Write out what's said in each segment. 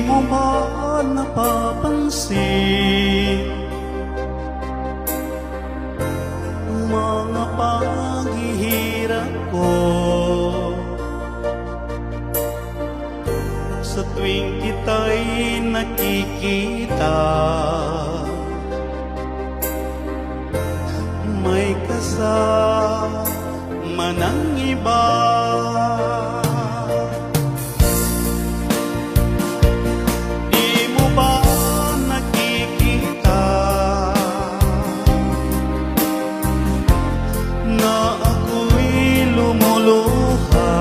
mo ba napapansin mga paghihirap ko sa tuwing kita'y nakikita? May kasama ng iba. Di mo ba nakikita na ako'y lumuluha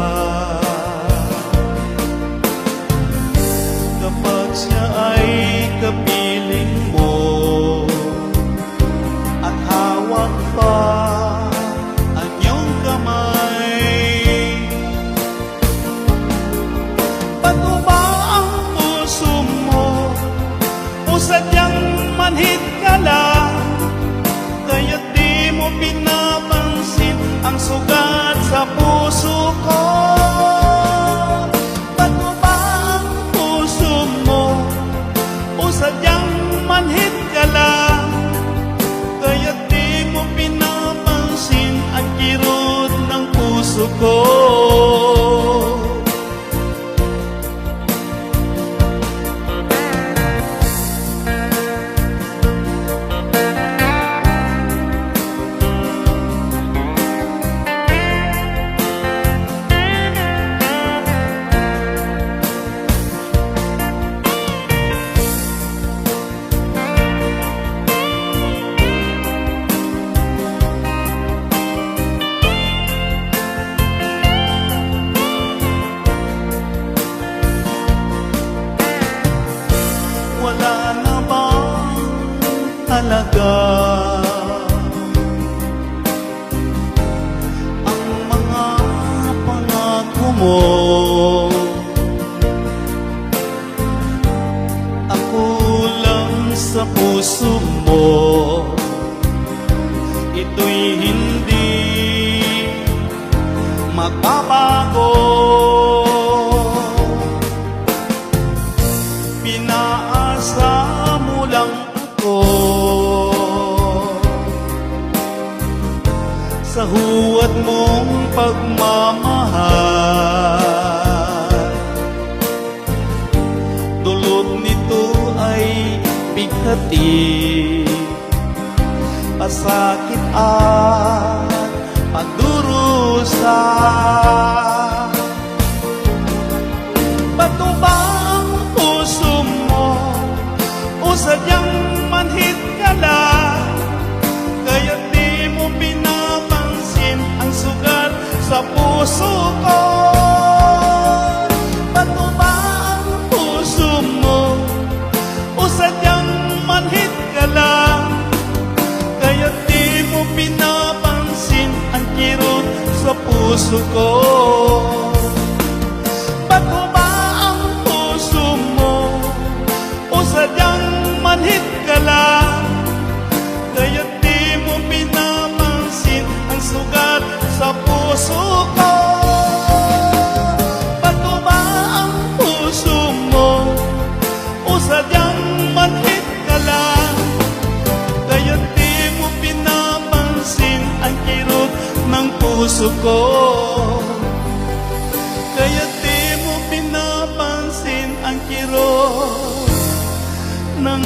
kapag siya ay kapiling mo at hawak pa ang iyong kamay? Bato ba ang puso mo o sadyang manhid ka lang, kaya't di mo pinapansin ang sugat sa puso ko? Bato ba ang puso mo o sadyang manhid ka lang, kaya't di mo pinapansin ang kirot ng puso ko? Wala na bang halaga ang mga pangako mo? Ako lang sa puso mo, ito'y hindi magbabago. Pinaasa mo lang ako sa huwad mong pagmamahal. Dulot nito ay bighati, pasakit at pagdurusa. Bato ba ang puso mo o sadyang manhid ka lang, kaya't di mo pinapansin ang sugat sa puso ko? Bato ba ang puso mo o sadyang manhid ka lang, kaya't di mo pinapansin ang kirot sa puso ko? Bato ba ang puso mo o sadyang manhid ka lang, kaya't di mo pinapansin ang sugat sa puso ko? Bato ba ang puso mo o sadyang manhid ka lang, kaya't di mo pinapansin ang kirot ng puso ko? Kaya't di mo pinapansin ang kirot ng